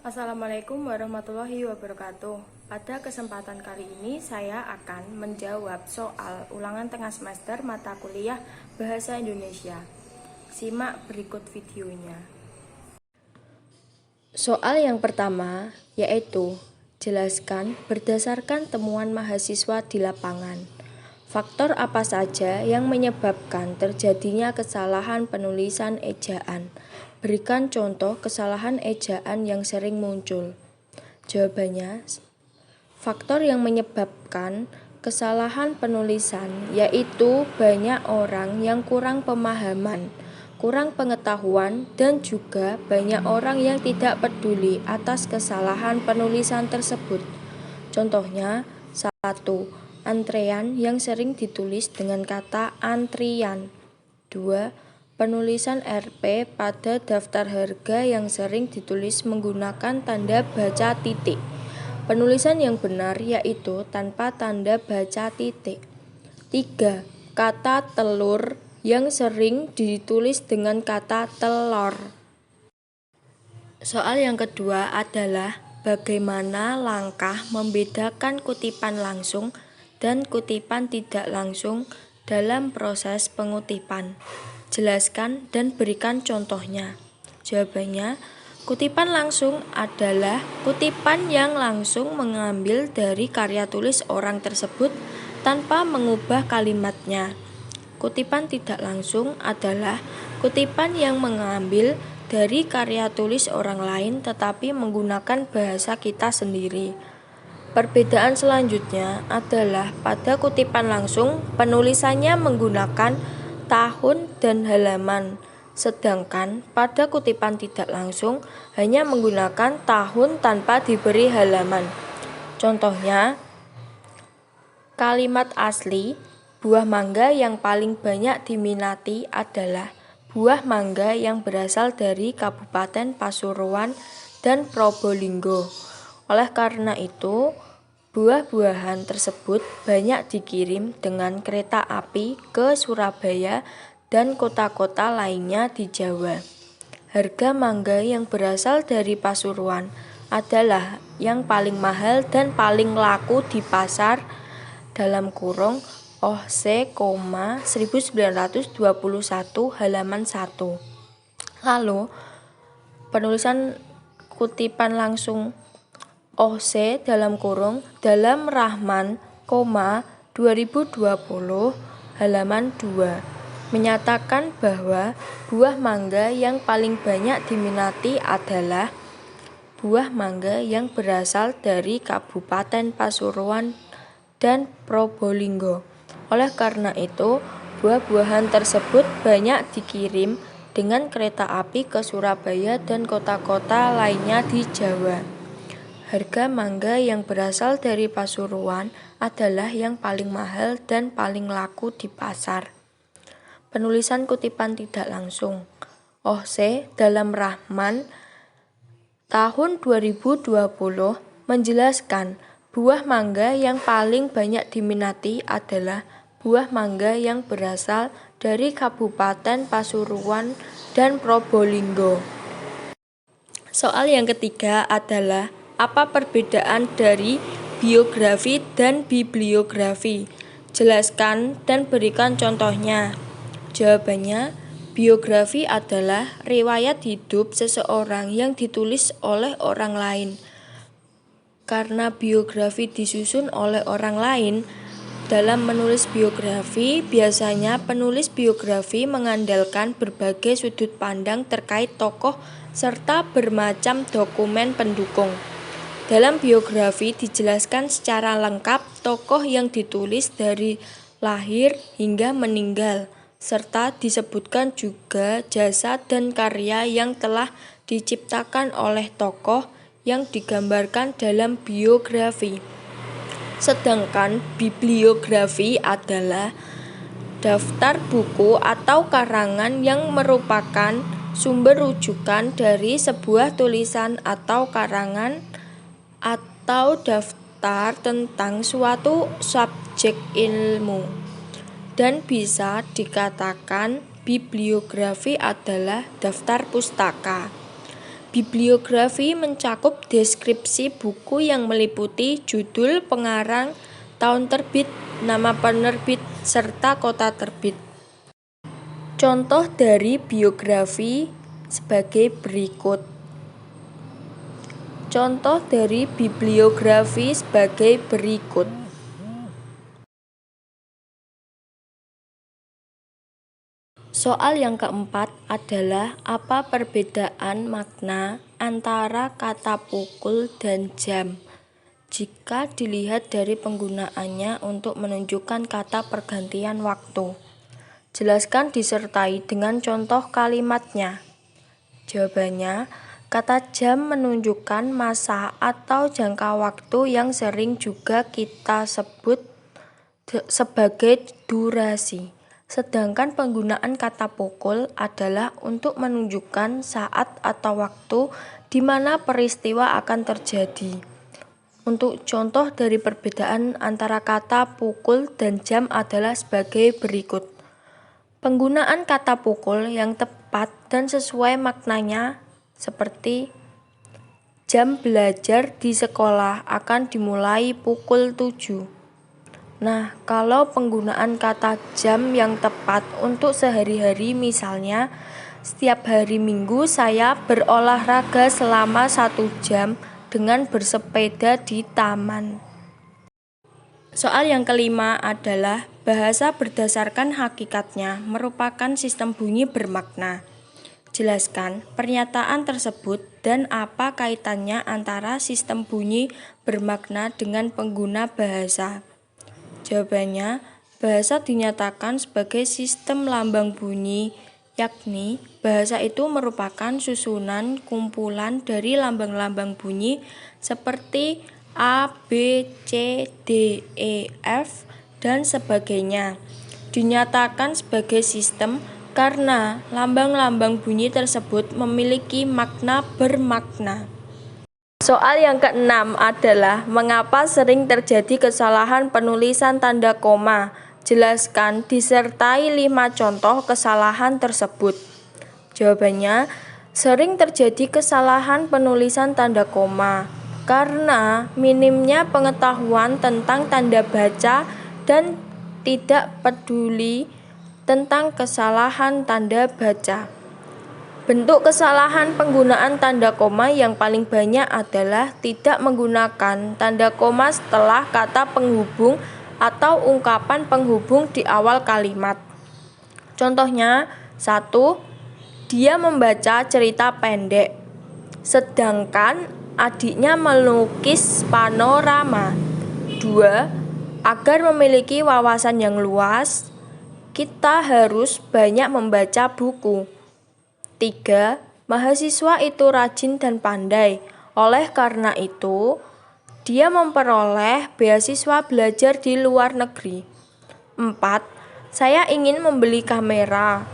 Assalamualaikum warahmatullahi wabarakatuh. Pada kesempatan kali ini saya akan menjawab soal ulangan tengah semester mata kuliah Bahasa Indonesia. Simak berikut videonya. Soal yang pertama yaitu jelaskan berdasarkan temuan mahasiswa di lapangan. Faktor apa saja yang menyebabkan terjadinya kesalahan penulisan ejaan? Berikan contoh kesalahan ejaan yang sering muncul. Jawabannya, faktor yang menyebabkan kesalahan penulisan yaitu banyak orang yang kurang pemahaman, kurang pengetahuan, dan juga banyak orang yang tidak peduli atas kesalahan penulisan tersebut. Contohnya, 1. Antrean yang sering ditulis dengan kata antrian. 2. Penulisan RP pada daftar harga yang sering ditulis menggunakan tanda baca titik. Penulisan yang benar yaitu tanpa tanda baca titik. 3. Kata telur yang sering ditulis dengan kata telor. Soal yang kedua adalah bagaimana langkah membedakan kutipan langsung dan kutipan tidak langsung dalam proses pengutipan. Jelaskan dan berikan contohnya. Jawabannya, kutipan langsung adalah kutipan yang langsung mengambil dari karya tulis orang tersebut tanpa mengubah kalimatnya. Kutipan tidak langsung adalah kutipan yang mengambil dari karya tulis orang lain tetapi menggunakan bahasa kita sendiri. Perbedaan selanjutnya adalah pada kutipan langsung penulisannya menggunakan tahun dan halaman, sedangkan pada kutipan tidak langsung hanya menggunakan tahun tanpa diberi halaman. Contohnya, kalimat asli, buah mangga yang paling banyak diminati adalah buah mangga yang berasal dari Kabupaten Pasuruan dan Probolinggo. Oleh karena itu, buah-buahan tersebut banyak dikirim dengan kereta api ke Surabaya dan kota-kota lainnya di Jawa. Harga mangga yang berasal dari Pasuruan adalah yang paling mahal dan paling laku di pasar (OC, 1921 halaman 1). Lalu, penulisan kutipan langsung OC dalam Rahman, 2020 halaman 2 menyatakan bahwa buah mangga yang paling banyak diminati adalah buah mangga yang berasal dari Kabupaten Pasuruan dan Probolinggo. Oleh karena itu, buah-buahan tersebut banyak dikirim dengan kereta api ke Surabaya dan kota-kota lainnya di Jawa. Harga mangga yang berasal dari Pasuruan adalah yang paling mahal dan paling laku di pasar. Penulisan kutipan tidak langsung. OC dalam Rahman tahun 2020 menjelaskan buah mangga yang paling banyak diminati adalah buah mangga yang berasal dari Kabupaten Pasuruan dan Probolinggo. Soal yang ketiga adalah apa perbedaan dari biografi dan bibliografi? Jelaskan dan berikan contohnya. Jawabannya, biografi adalah riwayat hidup seseorang yang ditulis oleh orang lain. Karena biografi disusun oleh orang lain, dalam menulis biografi, biasanya penulis biografi mengandalkan berbagai sudut pandang terkait tokoh serta bermacam dokumen pendukung. Dalam biografi dijelaskan secara lengkap tokoh yang ditulis dari lahir hingga meninggal, serta disebutkan juga jasa dan karya yang telah diciptakan oleh tokoh yang digambarkan dalam biografi. Sedangkan bibliografi adalah daftar buku atau karangan yang merupakan sumber rujukan dari sebuah tulisan atau karangan atau daftar tentang suatu subjek ilmu. Dan bisa dikatakan bibliografi adalah daftar pustaka. Bibliografi mencakup deskripsi buku yang meliputi judul, pengarang, tahun terbit, nama penerbit, serta kota terbit. Contoh dari biografi sebagai berikut. Contoh dari bibliografi sebagai berikut. Soal yang keempat adalah apa perbedaan makna antara kata pukul dan jam jika dilihat dari penggunaannya untuk menunjukkan kata pergantian waktu. Jelaskan disertai dengan contoh kalimatnya. Jawabannya, kata jam menunjukkan masa atau jangka waktu yang sering juga kita sebut sebagai durasi. Sedangkan penggunaan kata pukul adalah untuk menunjukkan saat atau waktu di mana peristiwa akan terjadi. Untuk contoh dari perbedaan antara kata pukul dan jam adalah sebagai berikut. Penggunaan kata pukul yang tepat dan sesuai maknanya seperti jam belajar di sekolah akan dimulai pukul 7. Nah, kalau penggunaan kata jam yang tepat untuk sehari-hari misalnya, setiap hari Minggu saya berolahraga selama 1 jam dengan bersepeda di taman. Soal yang kelima adalah bahasa berdasarkan hakikatnya merupakan sistem bunyi bermakna. Jelaskan pernyataan tersebut dan apa kaitannya antara sistem bunyi bermakna dengan pengguna bahasa. Jawabannya, bahasa dinyatakan sebagai sistem lambang bunyi, yakni bahasa itu merupakan susunan kumpulan dari lambang-lambang bunyi seperti A, B, C, D, E, F, dan sebagainya. Dinyatakan sebagai sistem karena lambang-lambang bunyi tersebut memiliki makna bermakna. Soal yang keenam adalah mengapa sering terjadi kesalahan penulisan tanda koma. Jelaskan disertai 5 contoh kesalahan tersebut. Jawabannya, sering terjadi kesalahan penulisan tanda koma karena minimnya pengetahuan tentang tanda baca dan tidak peduli tentang kesalahan tanda baca. Bentuk kesalahan penggunaan tanda koma yang paling banyak adalah tidak menggunakan tanda koma setelah kata penghubung atau ungkapan penghubung di awal kalimat. Contohnya, 1. Dia membaca cerita pendek, sedangkan adiknya melukis panorama. 2. Agar memiliki wawasan yang luas, kita harus banyak membaca buku. 3. Mahasiswa itu rajin dan pandai. Oleh karena itu, dia memperoleh beasiswa belajar di luar negeri. 4. Saya ingin membeli kamera,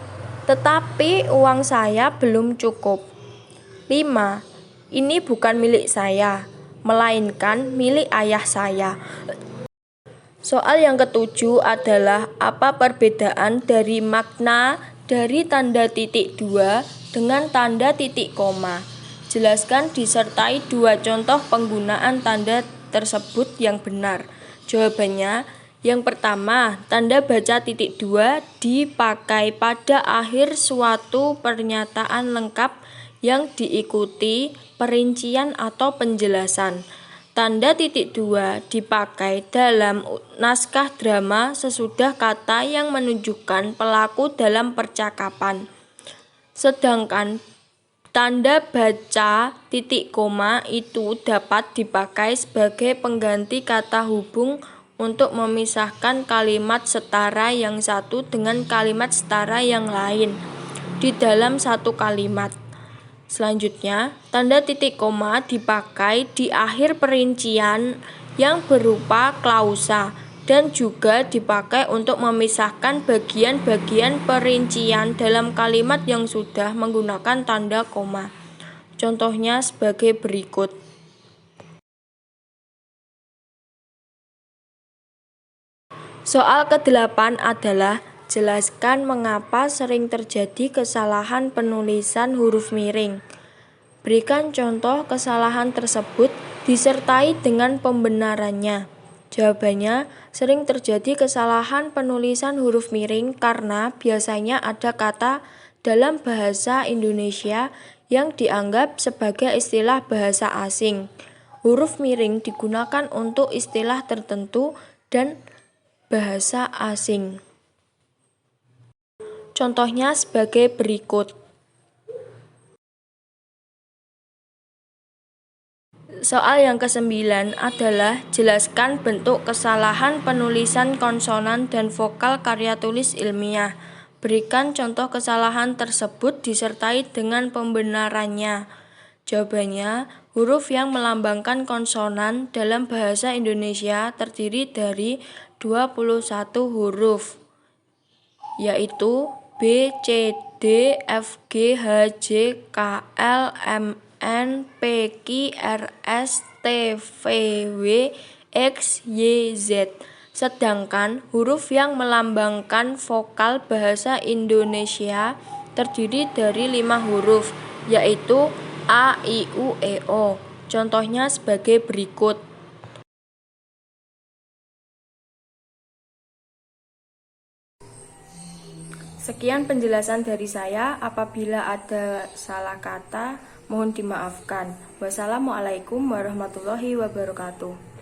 tetapi uang saya belum cukup. 5. Ini bukan milik saya, melainkan milik ayah saya. Soal yang ketujuh adalah apa perbedaan dari makna dari tanda titik 2 dengan tanda titik koma. Jelaskan disertai 2 contoh penggunaan tanda tersebut yang benar. Jawabannya, yang pertama, tanda baca titik 2 dipakai pada akhir suatu pernyataan lengkap yang diikuti perincian atau penjelasan. Tanda titik 2 dipakai dalam naskah drama sesudah kata yang menunjukkan pelaku dalam percakapan. Sedangkan tanda baca titik koma itu dapat dipakai sebagai pengganti kata hubung untuk memisahkan kalimat setara yang satu dengan kalimat setara yang lain di dalam satu kalimat. Selanjutnya, tanda titik koma dipakai di akhir perincian yang berupa klausa dan juga dipakai untuk memisahkan bagian-bagian perincian dalam kalimat yang sudah menggunakan tanda koma. Contohnya sebagai berikut. Soal ke-8 adalah jelaskan mengapa sering terjadi kesalahan penulisan huruf miring. Berikan contoh kesalahan tersebut disertai dengan pembenarannya. Jawabannya, sering terjadi kesalahan penulisan huruf miring karena biasanya ada kata dalam bahasa Indonesia yang dianggap sebagai istilah bahasa asing. Huruf miring digunakan untuk istilah tertentu dan bahasa asing. Contohnya sebagai berikut. Soal yang ke-9 adalah jelaskan bentuk kesalahan penulisan konsonan dan vokal karya tulis ilmiah. Berikan contoh kesalahan tersebut disertai dengan pembenarannya. Jawabannya, huruf yang melambangkan konsonan dalam bahasa Indonesia terdiri dari 21 huruf, yaitu B, C, D, F, G, H, J, K, L, M, N, P, Q, R, S, T, V, W, X, Y, Z. Sedangkan huruf yang melambangkan vokal bahasa Indonesia terdiri dari 5 huruf, yaitu A, I, U, E, O. Contohnya sebagai berikut. Sekian penjelasan dari saya. Apabila ada salah kata, mohon dimaafkan. Wassalamualaikum warahmatullahi wabarakatuh.